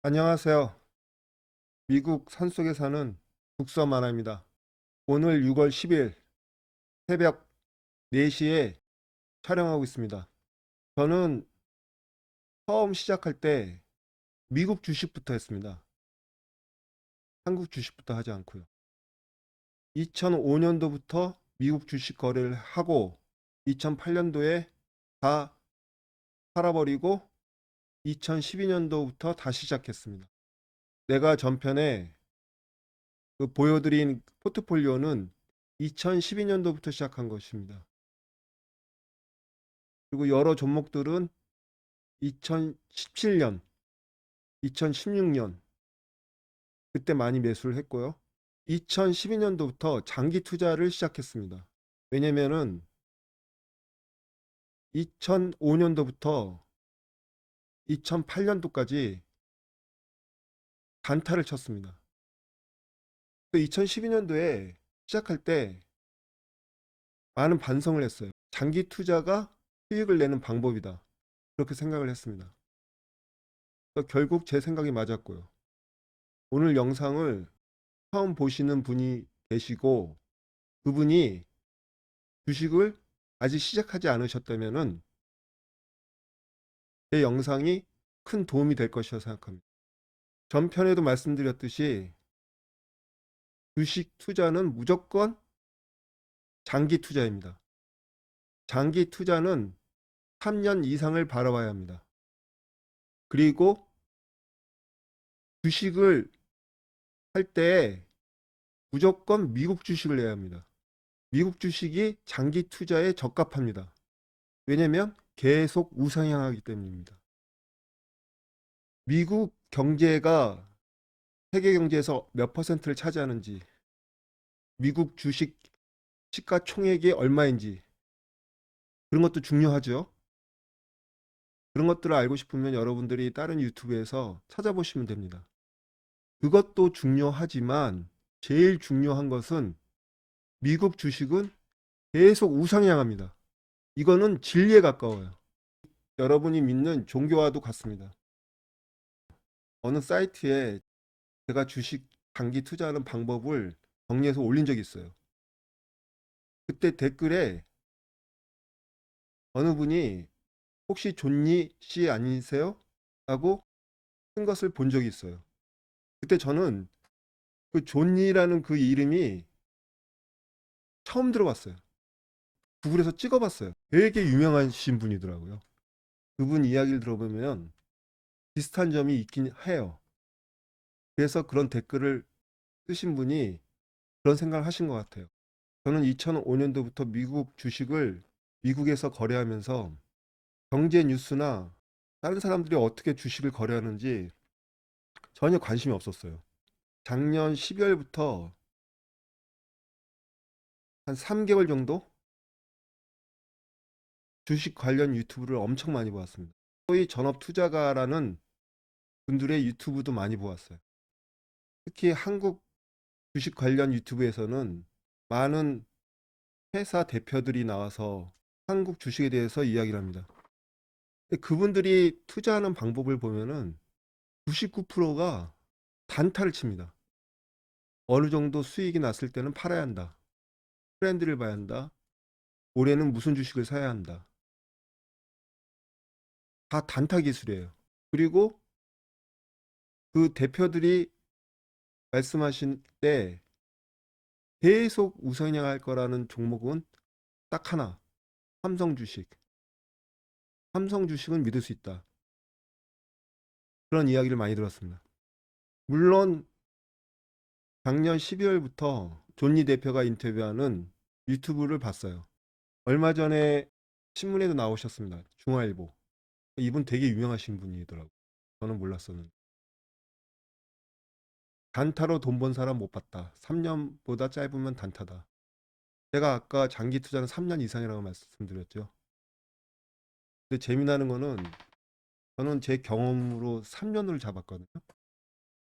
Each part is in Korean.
안녕하세요. 미국 산속에 사는 국서 만화입니다. 오늘 6월 10일 새벽 4시에 촬영하고 있습니다. 저는 처음 시작할 때 미국 주식부터 했습니다. 한국 주식부터 하지 않고요. 2005년도부터 미국 주식 거래를 하고 2008년도에 다 팔아버리고 2012년도부터 다시 시작했습니다. 내가 전편에 보여드린 포트폴리오는 2012년도부터 시작한 것입니다. 그리고 여러 종목들은 2017년, 2016년 그때 많이 매수를 했고요. 2012년도부터 장기 투자를 시작했습니다. 왜냐면은 2005년도부터 2008년도까지 단타를 쳤습니다. 2012년도에 시작할 때 많은 반성을 했어요. 장기 투자가 수익을 내는 방법이다. 그렇게 생각을 했습니다. 결국 제 생각이 맞았고요. 오늘 영상을 처음 보시는 분이 계시고 그분이 주식을 아직 시작하지 않으셨다면은 제 영상이 큰 도움이 될 것이라 생각합니다. 전편에도 말씀드렸듯이 주식 투자는 무조건 장기 투자입니다. 장기 투자는 3년 이상을 바라봐야 합니다. 그리고 주식을 할 때 무조건 미국 주식을 내야 합니다. 미국 주식이 장기 투자에 적합합니다. 왜냐하면 계속 우상향하기 때문입니다. 미국 경제가 세계 경제에서 몇 퍼센트를 차지하는지, 미국 주식 시가총액이 얼마인지 그런 것도 중요하죠. 그런 것들을 알고 싶으면 여러분들이 다른 유튜브에서 찾아보시면 됩니다. 그것도 중요하지만 제일 중요한 것은 미국 주식은 계속 우상향합니다. 이거는 진리에 가까워요. 여러분이 믿는 종교와도 같습니다. 어느 사이트에 제가 주식 장기 투자하는 방법을 정리해서 올린 적이 있어요. 그때 댓글에 어느 분이 혹시 존니 씨 아니세요? 라고 쓴 것을 본 적이 있어요. 그때 저는 그 존니라는 그 이름이 처음 들어봤어요. 구글에서 찍어봤어요. 되게 유명하신 분이더라고요. 그분 이야기를 들어보면 비슷한 점이 있긴 해요. 그래서 그런 댓글을 쓰신 분이 그런 생각을 하신 것 같아요. 저는 2005년도부터 미국 주식을 미국에서 거래하면서 경제 뉴스나 다른 사람들이 어떻게 주식을 거래하는지 전혀 관심이 없었어요. 작년 12월부터 한 3개월 정도 주식 관련 유튜브를 엄청 많이 보았습니다. 소위 전업 투자가라는 분들의 유튜브도 많이 보았어요. 특히 한국 주식 관련 유튜브에서는 많은 회사 대표들이 나와서 한국 주식에 대해서 이야기를 합니다. 근데 그분들이 투자하는 방법을 보면은 99%가 단타를 칩니다. 어느 정도 수익이 났을 때는 팔아야 한다. 트렌드를 봐야 한다. 올해는 무슨 주식을 사야 한다. 다 단타 기술이에요. 그리고 그 대표들이 말씀하신 때 계속 우상향할 거라는 종목은 딱 하나. 삼성 주식. 삼성 주식은 믿을 수 있다. 그런 이야기를 많이 들었습니다. 물론 작년 12월부터 존니 대표가 인터뷰하는 유튜브를 봤어요. 얼마 전에 신문에도 나오셨습니다. 중앙일보. 이분 되게 유명하신 분이더라고요. 저는 몰랐었는데. 단타로 돈 번 사람 못 봤다. 3년보다 짧으면 단타다. 제가 아까 장기 투자는 3년 이상이라고 말씀드렸죠. 근데 재미나는 거는 저는 제 경험으로 3년을 잡았거든요.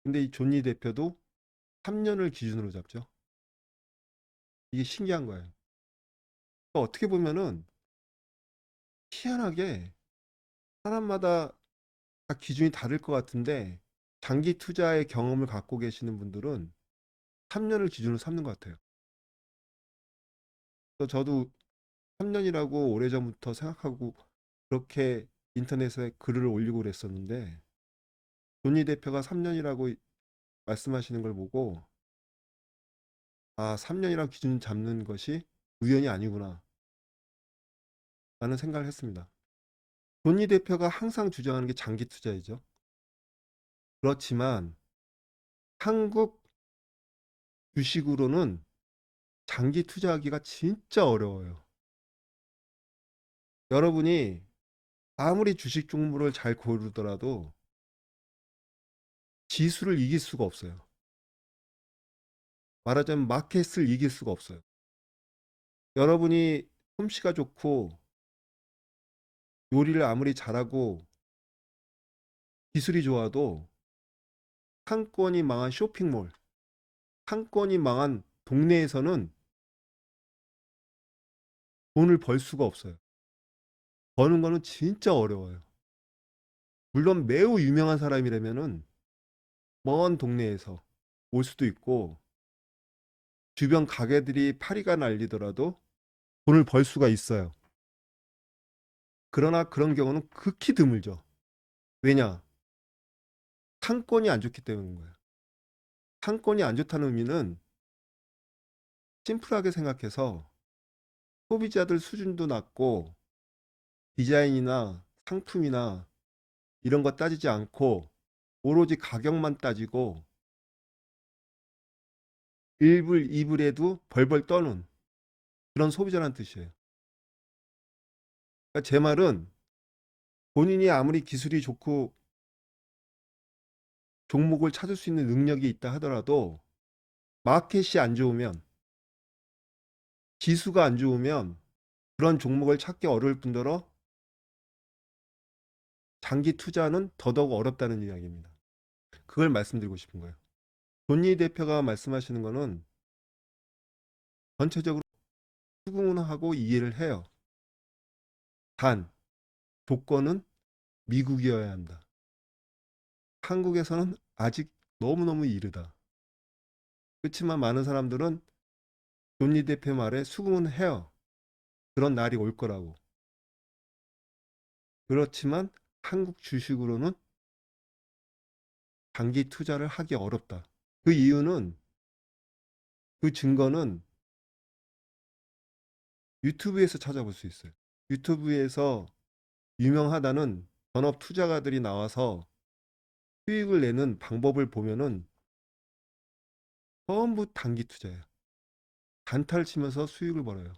근데 이 존니 대표도 3년을 기준으로 잡죠. 이게 신기한 거예요. 그러니까 어떻게 보면은 희한하게 사람마다 다 기준이 다를 것 같은데 장기 투자의 경험을 갖고 계시는 분들은 3년을 기준으로 삼는 것 같아요. 그래서 저도 3년이라고 오래전부터 생각하고 그렇게 인터넷에 글을 올리고 그랬었는데 조니 대표가 3년이라고 말씀하시는 걸 보고 3년이라고 기준 잡는 것이 우연이 아니구나 라는 생각을 했습니다. 조니 대표가 항상 주장하는 게 장기 투자이죠. 그렇지만 한국 주식으로는 장기 투자하기가 진짜 어려워요. 여러분이 아무리 주식 종목을 잘 고르더라도 지수를 이길 수가 없어요. 말하자면 마켓을 이길 수가 없어요. 여러분이 솜씨가 좋고 요리를 아무리 잘하고 기술이 좋아도 상권이 망한 쇼핑몰, 상권이 망한 동네에서는 돈을 벌 수가 없어요. 버는 거는 진짜 어려워요. 물론 매우 유명한 사람이라면은 먼 동네에서 올 수도 있고 주변 가게들이 파리가 날리더라도 돈을 벌 수가 있어요. 그러나 그런 경우는 극히 드물죠. 왜냐? 상권이 안 좋기 때문인 거예요. 상권이 안 좋다는 의미는 심플하게 생각해서 소비자들 수준도 낮고 디자인이나 상품이나 이런 거 따지지 않고 오로지 가격만 따지고 1불, 2불에도 벌벌 떠는 그런 소비자라는 뜻이에요. 그러니까 제 말은 본인이 아무리 기술이 좋고 종목을 찾을 수 있는 능력이 있다 하더라도 마켓이 안 좋으면 지수가 안 좋으면 그런 종목을 찾기 어려울 뿐더러 장기 투자는 더더욱 어렵다는 이야기입니다. 그걸 말씀드리고 싶은 거예요. 존니 대표가 말씀하시는 거는 전체적으로 수긍은 하고 이해를 해요. 단, 조건은 미국이어야 한다. 한국에서는 아직 너무너무 이르다. 그렇지만 많은 사람들은 존니 대표 말에 수긍은 해요. 그런 날이 올 거라고. 그렇지만 한국 주식으로는 장기 투자를 하기 어렵다. 그 이유는 그 증거는 유튜브에서 찾아볼 수 있어요. 유튜브에서 유명하다는 전업 투자가들이 나와서 수익을 내는 방법을 보면은 전부 단기 투자예요. 단타를 치면서 수익을 벌어요.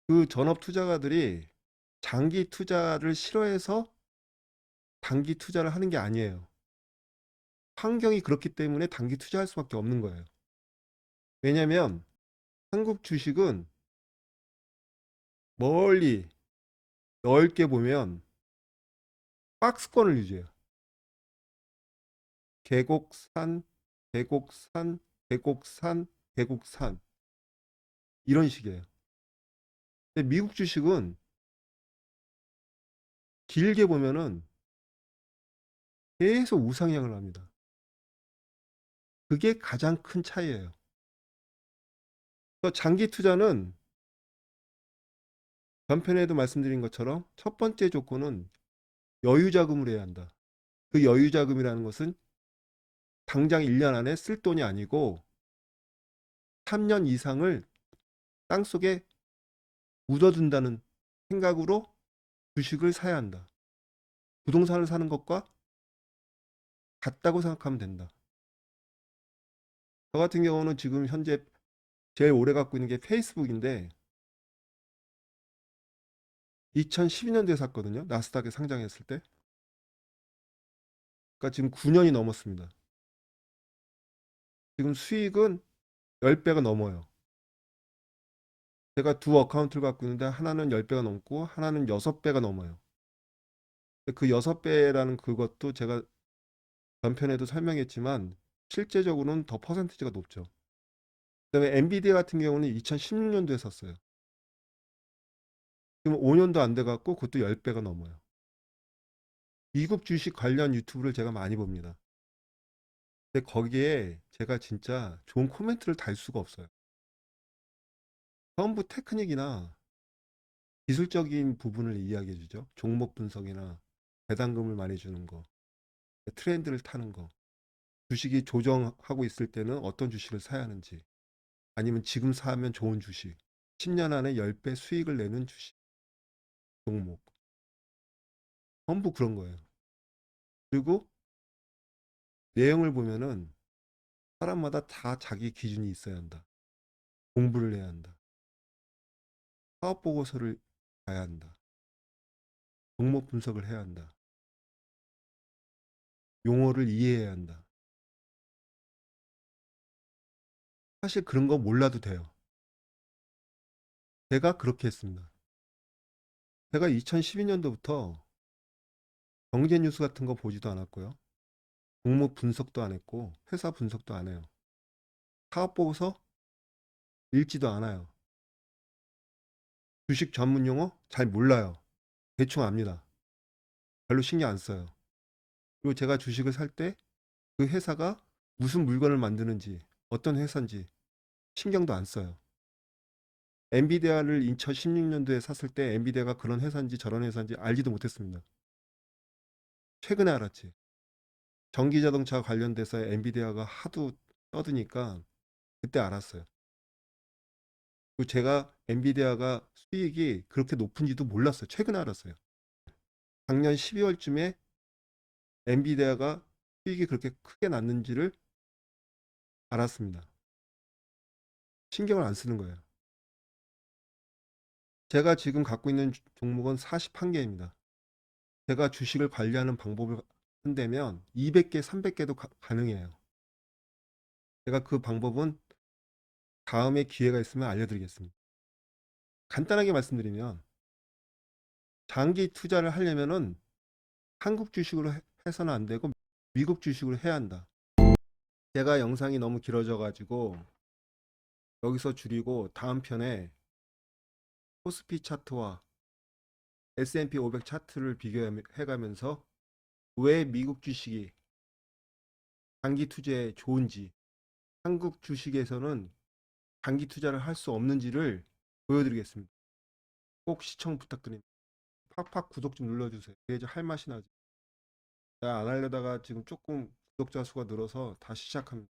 그 전업 투자가들이 장기 투자를 싫어해서 단기 투자를 하는 게 아니에요. 환경이 그렇기 때문에 단기 투자할 수밖에 없는 거예요. 왜냐면 한국 주식은 멀리 넓게 보면 박스권을 유지해요. 계곡산, 계곡산, 계곡산, 계곡산 이런 식이에요. 근데 미국 주식은 길게 보면은 계속 우상향을 합니다. 그게 가장 큰 차이예요. 그래서 장기 투자는 전편에도 말씀드린 것처럼 첫 번째 조건은 여유 자금을 해야 한다. 그 여유 자금이라는 것은 당장 1년 안에 쓸 돈이 아니고 3년 이상을 땅속에 묻어둔다는 생각으로 주식을 사야 한다. 부동산을 사는 것과 같다고 생각하면 된다. 저 같은 경우는 지금 현재 제일 오래 갖고 있는 게 페이스북인데 2012년도에 샀거든요. 나스닥에 상장했을 때. 그러니까 지금 9년이 넘었습니다. 지금 수익은 10배가 넘어요. 제가 두 어카운트를 갖고 있는데 하나는 10배가 넘고 하나는 6배가 넘어요. 그 6배라는 그것도 제가 전편에도 설명했지만 실제적으로는 더 퍼센티지가 높죠. 그다음에 엔비디아 같은 경우는 2016년도에 샀어요. 지금 5년도 안 돼 갖고 그것도 10배가 넘어요. 미국 주식 관련 유튜브를 제가 많이 봅니다. 근데 거기에 제가 진짜 좋은 코멘트를 달 수가 없어요. 전부 테크닉이나 기술적인 부분을 이야기해 주죠. 종목 분석이나 배당금을 많이 주는 거, 트렌드를 타는 거, 주식이 조정하고 있을 때는 어떤 주식을 사야 하는지, 아니면 지금 사면 좋은 주식, 10년 안에 10배 수익을 내는 주식, 종목, 전부 그런 거예요. 그리고 내용을 보면은 사람마다 다 자기 기준이 있어야 한다. 공부를 해야 한다. 사업 보고서를 봐야 한다. 종목 분석을 해야 한다. 용어를 이해해야 한다. 사실 그런 거 몰라도 돼요. 제가 그렇게 했습니다. 제가 2012년도부터 경제 뉴스 같은 거 보지도 않았고요. 종목 분석도 안 했고 회사 분석도 안 해요. 사업 보고서 읽지도 않아요. 주식 전문 용어 잘 몰라요. 대충 압니다. 별로 신경 안 써요. 그리고 제가 주식을 살 때 그 회사가 무슨 물건을 만드는지, 어떤 회사인지 신경도 안 써요. 엔비디아를 2016년도에 샀을 때 엔비디아가 그런 회사인지 저런 회사인지 알지도 못했습니다. 최근에 알았지. 전기 자동차 관련돼서 엔비디아가 하도 떠드니까 그때 알았어요. 그리고 제가 엔비디아가 수익이 그렇게 높은지도 몰랐어요. 최근에 알았어요. 작년 12월쯤에 엔비디아가 수익이 그렇게 크게 났는지를 알았습니다. 신경을 안 쓰는 거예요. 제가 지금 갖고 있는 종목은 41개입니다. 제가 주식을 관리하는 방법을 한다면 200개, 300개도 가능해요. 제가 그 방법은 다음에 기회가 있으면 알려드리겠습니다. 간단하게 말씀드리면 장기 투자를 하려면은 한국 주식으로 해서는 안 되고 미국 주식으로 해야 한다. 제가 영상이 너무 길어져 가지고 여기서 줄이고 다음 편에 코스피 차트와 S&P 500 차트를 비교해 가면서 왜 미국 주식이 장기 투자에 좋은지, 한국 주식에서는 장기 투자를 할 수 없는지를 보여드리겠습니다. 꼭 시청 부탁드립니다. 팍팍 구독 좀 눌러주세요. 이제 할 맛이 나죠. 제가 안 하려다가 지금 조금 구독자 수가 늘어서 다시 시작합니다.